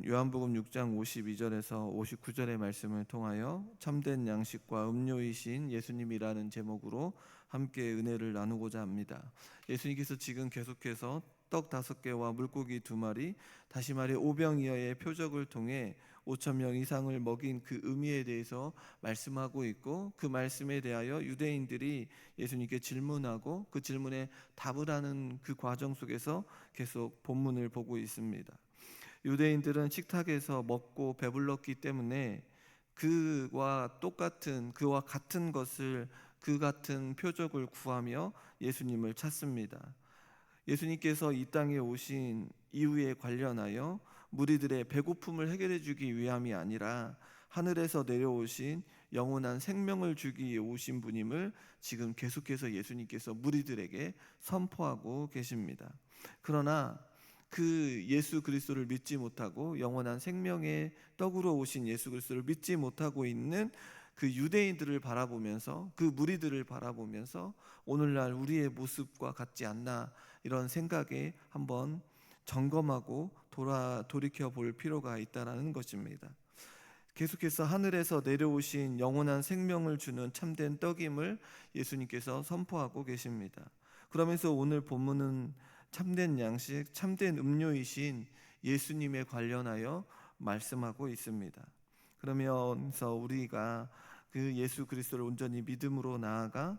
요한복음 6장 52절에서 59절의 말씀을 통하여 참된 양식과 음료이신 예수님이라는 제목으로 함께 은혜를 나누고자 합니다. 예수님께서 지금 계속해서 떡 5개와 물고기 2마리, 다시 말해 오병이어의 표적을 통해 5,000명 이상을 먹인 그 의미에 대해서 말씀하고 있고, 그 말씀에 대하여 유대인들이 예수님께 질문하고 그 질문에 답을 하는 그 과정 속에서 계속 본문을 보고 있습니다. 유대인들은 식탁에서 먹고 배불렀기 때문에 그와 같은 것을, 그 같은 표적을 구하며 예수님을 찾습니다. 예수님께서 이 땅에 오신 이유에 관련하여 무리들의 배고픔을 해결해 주기 위함이 아니라 하늘에서 내려오신 영원한 생명을 주기 위해 오신 분임을 지금 계속해서 예수님께서 무리들에게 선포하고 계십니다. 그러나 그 예수 그리스도를 믿지 못하고 영원한 생명의 떡으로 오신 예수 그리스도를 믿지 못하고 있는 그 유대인들을 바라보면서, 그 무리들을 바라보면서 오늘날 우리의 모습과 같지 않나, 이런 생각에 한번 점검하고 돌이켜 볼 필요가 있다는 것입니다. 계속해서 하늘에서 내려오신 영원한 생명을 주는 참된 떡임을 예수님께서 선포하고 계십니다. 그러면서 오늘 본문은 참된 양식, 참된 음료이신 예수님에 관련하여 말씀하고 있습니다. 그러면서 우리가 그 예수 그리스도를 온전히 믿음으로 나아가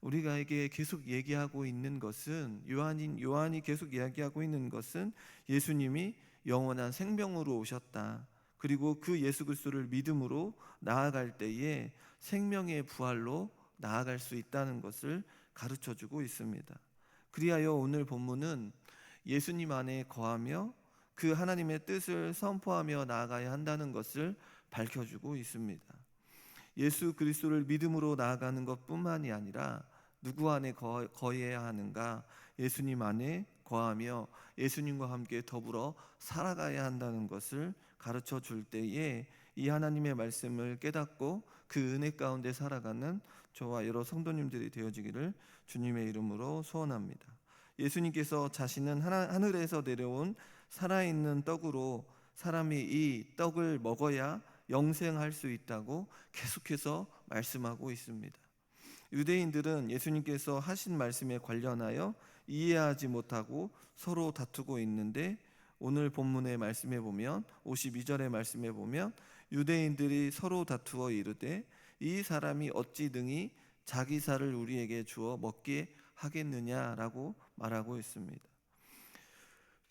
우리가에게 계속 얘기하고 있는 것은, 요한이 계속 이야기하고 있는 것은 예수님이 영원한 생명으로 오셨다. 그리고 그 예수 그리스도를 믿음으로 나아갈 때에 생명의 부활로 나아갈 수 있다는 것을 가르쳐주고 있습니다. 그리하여 오늘 본문은 예수님 안에 거하며 그 하나님의 뜻을 선포하며 나아가야 한다는 것을 밝혀주고 있습니다. 예수 그리스도를 믿음으로 나아가는 것뿐만이 아니라 누구 안에 거해야 하는가? 예수님 안에 거하며 예수님과 함께 더불어 살아가야 한다는 것을 가르쳐 줄 때에 이 하나님의 말씀을 깨닫고 그 은혜 가운데 살아가는 저와 여러 성도님들이 되어지기를 주님의 이름으로 소원합니다. 예수님께서 자신은 하늘에서 내려온 살아있는 떡으로 사람이 이 떡을 먹어야 영생할 수 있다고 계속해서 말씀하고 있습니다. 유대인들은 예수님께서 하신 말씀에 관련하여 이해하지 못하고 서로 다투고 있는데, 오늘 본문의 말씀에 보면 52절의 말씀에 보면 유대인들이 서로 다투어 이르되 이 사람이 어찌 능히 자기 살을 우리에게 주어 먹게 하겠느냐라고 말하고 있습니다.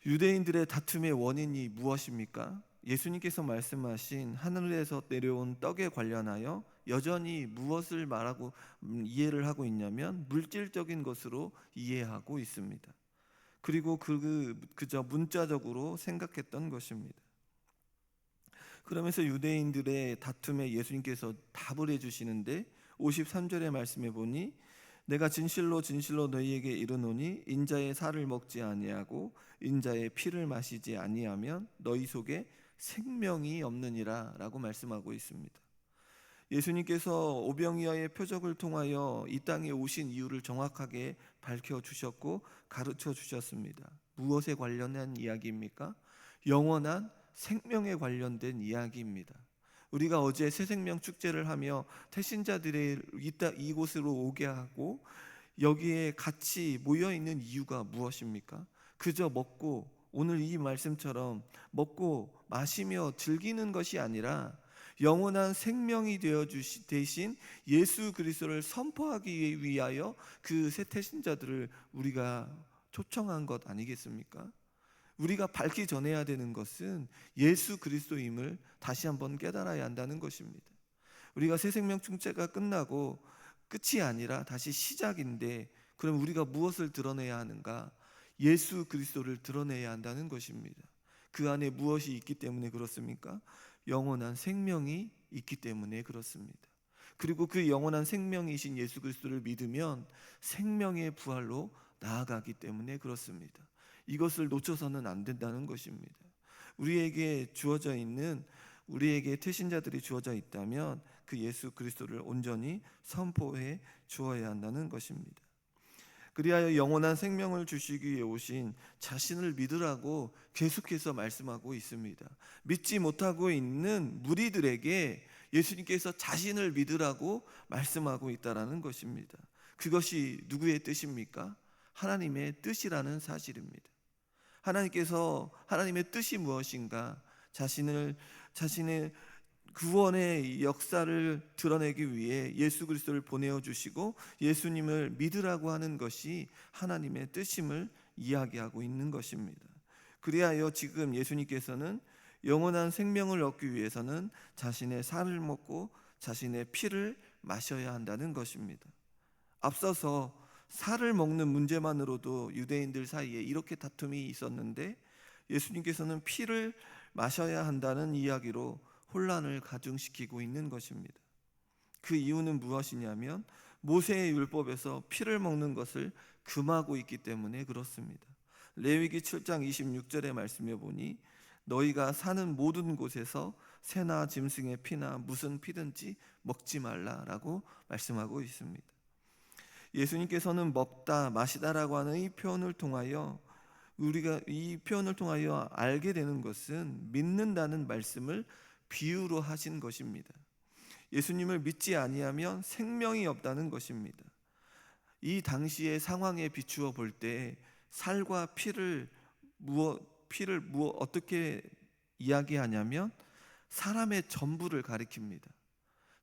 유대인들의 다툼의 원인이 무엇입니까? 예수님께서 말씀하신 하늘에서 내려온 떡에 관련하여 여전히 무엇을 말하고 이해를 하고 있냐면 물질적인 것으로 이해하고 있습니다. 그리고 그저 문자적으로 생각했던 것입니다. 그러면서 유대인들의 다툼에 예수님께서 답을 해주시는데 53절의 말씀에 보니 내가 진실로 진실로 너희에게 이르노니 인자의 살을 먹지 아니하고 인자의 피를 마시지 아니하면 너희 속에 생명이 없느니라 라고 말씀하고 있습니다. 예수님께서 오병이어의 표적을 통하여 이 땅에 오신 이유를 정확하게 밝혀주셨고 가르쳐 주셨습니다. 무엇에 관련한 이야기입니까? 영원한 생명에 관련된 이야기입니다. 우리가 어제 새생명 축제를 하며 태신자들이 이곳으로 오게 하고 여기에 같이 모여있는 이유가 무엇입니까? 그저 먹고, 오늘 이 말씀처럼 먹고 마시며 즐기는 것이 아니라 영원한 생명이 되신 예수 그리스도를 선포하기 위하여 그 새 태신자들을 우리가 초청한 것 아니겠습니까? 우리가 밝히 전해야 되는 것은 예수 그리스도임을 다시 한번 깨달아야 한다는 것입니다. 우리가 새생명 축제가 끝나고 끝이 아니라 다시 시작인데, 그럼 우리가 무엇을 드러내야 하는가? 예수 그리스도를 드러내야 한다는 것입니다. 그 안에 무엇이 있기 때문에 그렇습니까? 영원한 생명이 있기 때문에 그렇습니다. 그리고 그 영원한 생명이신 예수 그리스도를 믿으면 생명의 부활로 나아가기 때문에 그렇습니다. 이것을 놓쳐서는 안 된다는 것입니다. 우리에게 태신자들이 주어져 있다면 그 예수 그리스도를 온전히 선포해 주어야 한다는 것입니다. 그리하여 영원한 생명을 주시기 위해 오신 자신을 믿으라고 계속해서 말씀하고 있습니다. 믿지 못하고 있는 무리들에게 예수님께서 자신을 믿으라고 말씀하고 있다라는 것입니다. 그것이 누구의 뜻입니까? 하나님의 뜻이라는 사실입니다. 하나님의 뜻이 무엇인가? 자신의 구원의 역사를 드러내기 위해 예수 그리스도를 보내어 주시고 예수님을 믿으라고 하는 것이 하나님의 뜻임을 이야기하고 있는 것입니다. 그리하여 지금 예수님께서는 영원한 생명을 얻기 위해서는 자신의 살을 먹고 자신의 피를 마셔야 한다는 것입니다. 앞서서 살을 먹는 문제만으로도 유대인들 사이에 이렇게 다툼이 있었는데 예수님께서는 피를 마셔야 한다는 이야기로 혼란을 가중시키고 있는 것입니다. 그 이유는 무엇이냐면 모세의 율법에서 피를 먹는 것을 금하고 있기 때문에 그렇습니다. 레위기 7장 26절의 말씀에 보니 너희가 사는 모든 곳에서 새나 짐승의 피나 무슨 피든지 먹지 말라라고 말씀하고 있습니다. 예수님께서는 먹다 마시다라고 하는 이 표현을 통하여 우리가 이 표현을 통하여 알게 되는 것은 믿는다는 말씀을 비유로 하신 것입니다. 예수님을 믿지 아니하면 생명이 없다는 것입니다. 이 당시의 상황에 비추어 볼 때 살과 피를 어떻게 이야기하냐면 사람의 전부를 가리킵니다.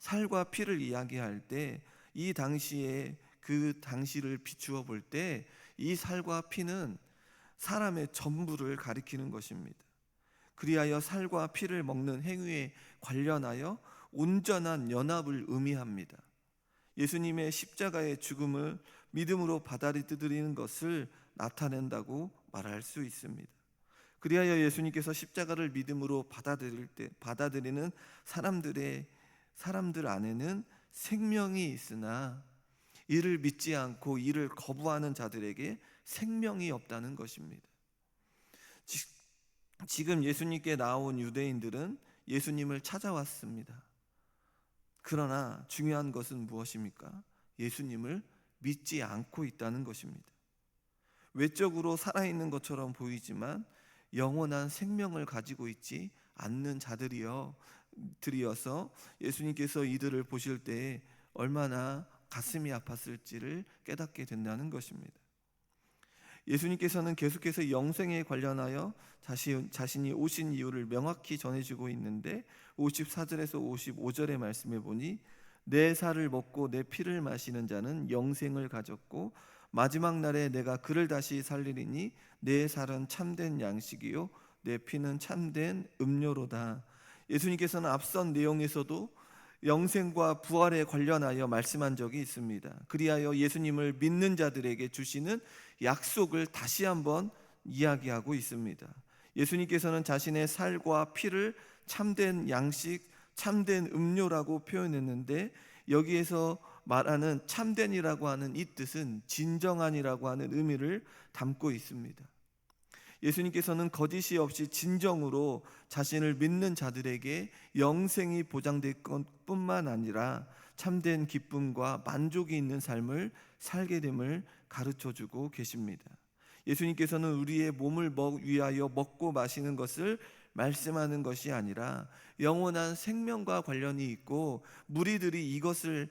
살과 피를 이야기할 때 이 당시에 그 당시를 비추어 볼 때 이 살과 피는 사람의 전부를 가리키는 것입니다. 그리하여 살과 피를 먹는 행위에 관련하여 온전한 연합을 의미합니다. 예수님의 십자가의 죽음을 믿음으로 받아들이는 것을 나타낸다고 말할 수 있습니다. 그리하여 예수님께서 십자가를 믿음으로 받아들이는 사람들 안에는 생명이 있으나 이를 믿지 않고 이를 거부하는 자들에게 생명이 없다는 것입니다. 지금 예수님께 나온 유대인들은 예수님을 찾아왔습니다. 그러나 중요한 것은 무엇입니까? 예수님을 믿지 않고 있다는 것입니다. 외적으로 살아있는 것처럼 보이지만 영원한 생명을 가지고 있지 않는 자들이어서 예수님께서 이들을 보실 때 얼마나 가슴이 아팠을지를 깨닫게 된다는 것입니다. 예수님께서는 계속해서 영생에 관련하여 자신이 오신 이유를 명확히 전해주고 있는데 54절에서 55절의 말씀에 보니 내 살을 먹고 내 피를 마시는 자는 영생을 가졌고 마지막 날에 내가 그를 다시 살리리니 내 살은 참된 양식이요 내 피는 참된 음료로다. 예수님께서는 앞선 내용에서도 영생과 부활에 관련하여 말씀한 적이 있습니다. 그리하여 예수님을 믿는 자들에게 주시는 약속을 다시 한번 이야기하고 있습니다. 예수님께서는 자신의 살과 피를 참된 양식, 참된 음료라고 표현했는데 여기에서 말하는 참된이라고 하는 이 뜻은 진정한이라고 하는 의미를 담고 있습니다. 예수님께서는 거짓이 없이 진정으로 자신을 믿는 자들에게 영생이 보장될 것뿐만 아니라 참된 기쁨과 만족이 있는 삶을 살게 됨을 가르쳐주고 계십니다. 예수님께서는 우리의 몸을 위하여 먹고 마시는 것을 말씀하는 것이 아니라 영원한 생명과 관련이 있고 무리들이 이것을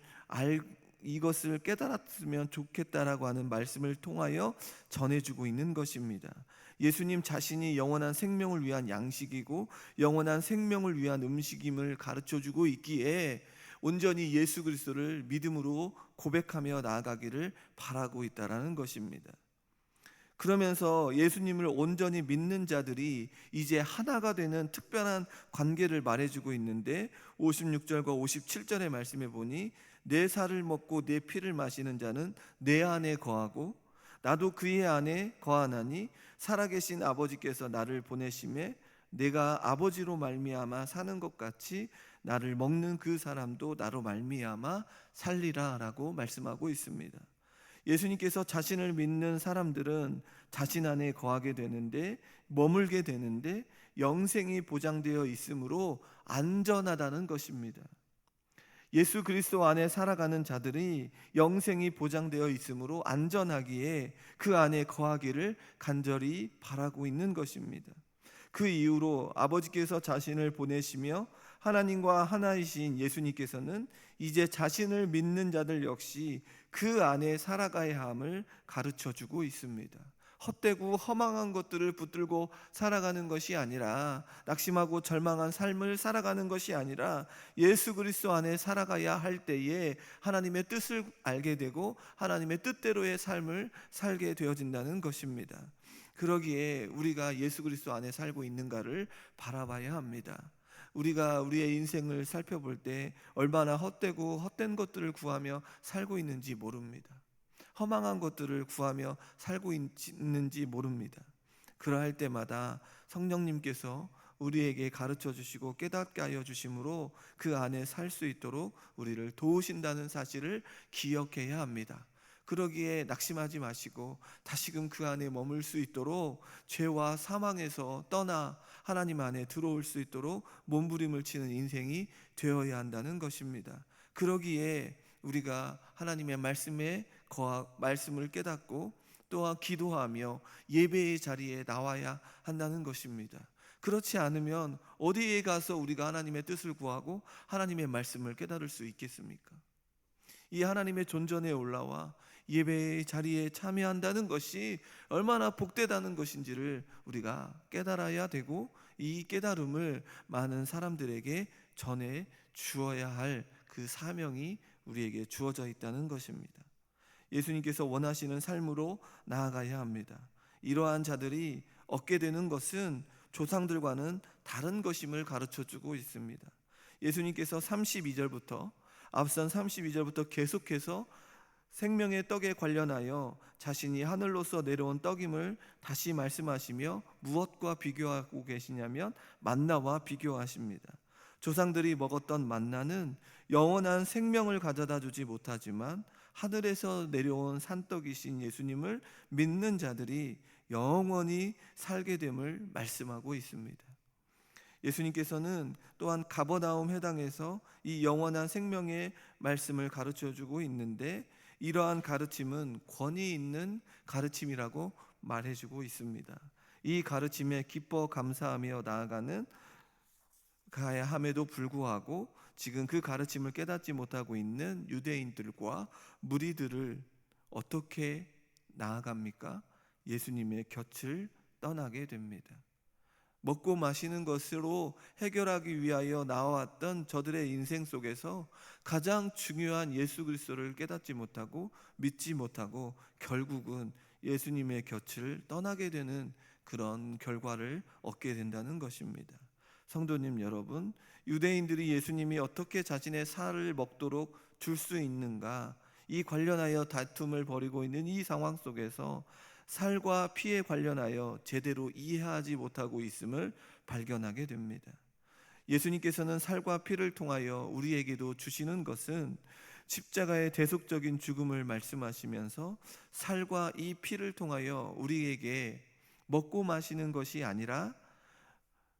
깨달았으면 좋겠다라고 하는 말씀을 통하여 전해주고 있는 것입니다. 예수님 자신이 영원한 생명을 위한 양식이고 영원한 생명을 위한 음식임을 가르쳐주고 있기에 온전히 예수 그리스도를 믿음으로 고백하며 나아가기를 바라고 있다라는 것입니다. 그러면서 예수님을 온전히 믿는 자들이 이제 하나가 되는 특별한 관계를 말해주고 있는데 56절과 57절의 말씀에 보니 내 살을 먹고 내 피를 마시는 자는 내 안에 거하고 나도 그의 안에 거하나니 살아계신 아버지께서 나를 보내심에 내가 아버지로 말미암아 사는 것 같이 나를 먹는 그 사람도 나로 말미암아 살리라 라고 말씀하고 있습니다. 예수님께서 자신을 믿는 사람들은 자신 안에 거하게 되는데 머물게 되는데 영생이 보장되어 있으므로 안전하다는 것입니다. 예수 그리스도 안에 살아가는 자들이 영생이 보장되어 있으므로 안전하기에 그 안에 거하기를 간절히 바라고 있는 것입니다. 그 이후로 아버지께서 자신을 보내시며 하나님과 하나이신 예수님께서는 이제 자신을 믿는 자들 역시 그 안에 살아가야 함을 가르쳐 주고 있습니다. 헛되고 허망한 것들을 붙들고 살아가는 것이 아니라, 낙심하고 절망한 삶을 살아가는 것이 아니라 예수 그리스도 안에 살아가야 할 때에 하나님의 뜻을 알게 되고 하나님의 뜻대로의 삶을 살게 되어진다는 것입니다. 그러기에 우리가 예수 그리스도 안에 살고 있는가를 바라봐야 합니다. 우리가 우리의 인생을 살펴볼 때 얼마나 헛되고 헛된 것들을 구하며 살고 있는지 모릅니다. 허망한 것들을 구하며 살고 있는지 모릅니다. 그러할 때마다 성령님께서 우리에게 가르쳐 주시고 깨닫게 하여 주심으로 그 안에 살 수 있도록 우리를 도우신다는 사실을 기억해야 합니다. 그러기에 낙심하지 마시고 다시금 그 안에 머물 수 있도록 죄와 사망에서 떠나 하나님 안에 들어올 수 있도록 몸부림을 치는 인생이 되어야 한다는 것입니다. 그러기에 우리가 하나님의 말씀을 깨닫고 또한 기도하며 예배의 자리에 나와야 한다는 것입니다. 그렇지 않으면 어디에 가서 우리가 하나님의 뜻을 구하고 하나님의 말씀을 깨달을 수 있겠습니까? 이 하나님의 존전에 올라와 예배의 자리에 참여한다는 것이 얼마나 복되다는 것인지를 우리가 깨달아야 되고, 이 깨달음을 많은 사람들에게 전해 주어야 할 그 사명이 우리에게 주어져 있다는 것입니다. 예수님께서 원하시는 삶으로 나아가야 합니다. 이러한 자들이 얻게 되는 것은 조상들과는 다른 것임을 가르쳐주고 있습니다. 예수님께서 32절부터 앞선 32절부터 계속해서 생명의 떡에 관련하여 자신이 하늘로서 내려온 떡임을 다시 말씀하시며 무엇과 비교하고 계시냐면 만나와 비교하십니다. 조상들이 먹었던 만나는 영원한 생명을 가져다 주지 못하지만 하늘에서 내려온 산떡이신 예수님을 믿는 자들이 영원히 살게 됨을 말씀하고 있습니다. 예수님께서는 또한 가버나움 회당에서 이 영원한 생명의 말씀을 가르쳐주고 있는데, 이러한 가르침은 권위 있는 가르침이라고 말해주고 있습니다. 이 가르침에 기뻐 감사하며 나아가는 가야 함에도 불구하고 지금 그 가르침을 깨닫지 못하고 있는 유대인들과 무리들을 어떻게 나아갑니까? 예수님의 곁을 떠나게 됩니다. 먹고 마시는 것으로 해결하기 위하여 나와왔던 저들의 인생 속에서 가장 중요한 예수 그리스도를 깨닫지 못하고 믿지 못하고 결국은 예수님의 곁을 떠나게 되는 그런 결과를 얻게 된다는 것입니다. 성도님 여러분, 유대인들이 예수님이 어떻게 자신의 살을 먹도록 줄 수 있는가, 이 관련하여 다툼을 벌이고 있는 이 상황 속에서 살과 피에 관련하여 제대로 이해하지 못하고 있음을 발견하게 됩니다. 예수님께서는 살과 피를 통하여 우리에게도 주시는 것은 십자가의 대속적인 죽음을 말씀하시면서 살과 이 피를 통하여 우리에게 먹고 마시는 것이 아니라,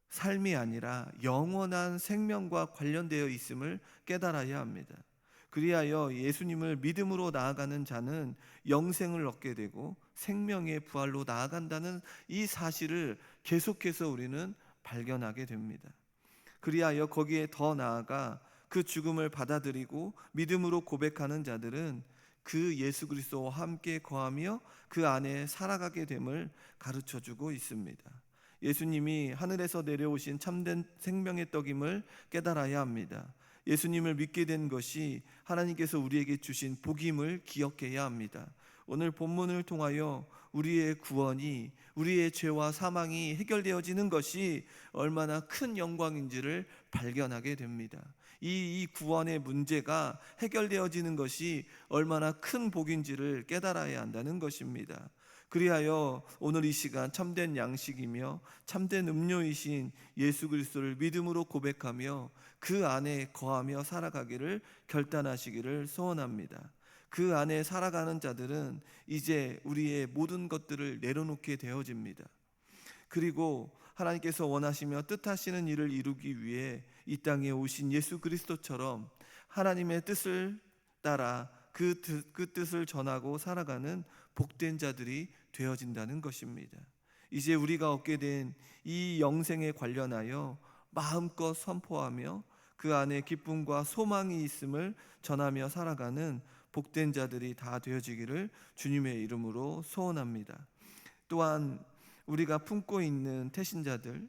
삶이 아니라 영원한 생명과 관련되어 있음을 깨달아야 합니다. 그리하여 예수님을 믿음으로 나아가는 자는 영생을 얻게 되고 생명의 부활로 나아간다는 이 사실을 계속해서 우리는 발견하게 됩니다. 그리하여 거기에 더 나아가 그 죽음을 받아들이고 믿음으로 고백하는 자들은 그 예수 그리스도와 함께 거하며 그 안에 살아가게 됨을 가르쳐주고 있습니다. 예수님이 하늘에서 내려오신 참된 생명의 떡임을 깨달아야 합니다. 예수님을 믿게 된 것이 하나님께서 우리에게 주신 복임을 기억해야 합니다. 오늘 본문을 통하여 우리의 구원이, 우리의 죄와 사망이 해결되어지는 것이 얼마나 큰 영광인지를 발견하게 됩니다. 이 구원의 문제가 해결되어지는 것이 얼마나 큰 복인지를 깨달아야 한다는 것입니다. 그리하여 오늘 이 시간 참된 양식이며 참된 음료이신 예수 그리스도를 믿음으로 고백하며 그 안에 거하며 살아가기를 결단하시기를 소원합니다. 그 안에 살아가는 자들은 이제 우리의 모든 것들을 내려놓게 되어집니다. 그리고 하나님께서 원하시며 뜻하시는 일을 이루기 위해 이 땅에 오신 예수 그리스도처럼 하나님의 뜻을 따라 그 뜻을 전하고 살아가는 복된 자들이 되어진다는 것입니다. 이제 우리가 얻게 된 이 영생에 관련하여 마음껏 선포하며 그 안에 기쁨과 소망이 있음을 전하며 살아가는 복된 자들이 다 되어지기를 주님의 이름으로 소원합니다. 또한 우리가 품고 있는 태신자들,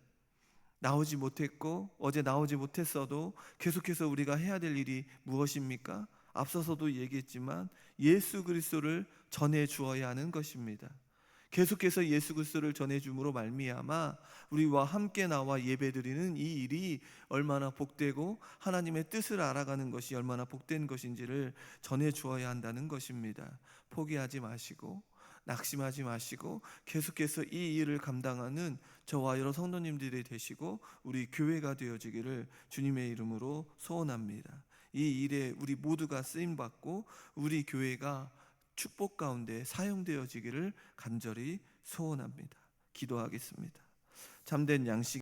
나오지 못했고 어제 나오지 못했어도 계속해서 우리가 해야 될 일이 무엇입니까? 앞서서도 얘기했지만 예수 그리스도를 전해 주어야 하는 것입니다. 계속해서 예수 그리스도를 전해 줌으로 말미암아 우리와 함께 나와 예배드리는 이 일이 얼마나 복되고 하나님의 뜻을 알아가는 것이 얼마나 복된 것인지를 전해 주어야 한다는 것입니다. 포기하지 마시고 낙심하지 마시고 계속해서 이 일을 감당하는 저와 여러 성도님들이 되시고 우리 교회가 되어지기를 주님의 이름으로 소원합니다. 이 일에 우리 모두가 쓰임받고 우리 교회가 축복 가운데 사용되어지기를 간절히 소원합니다. 기도하겠습니다. 참된 양식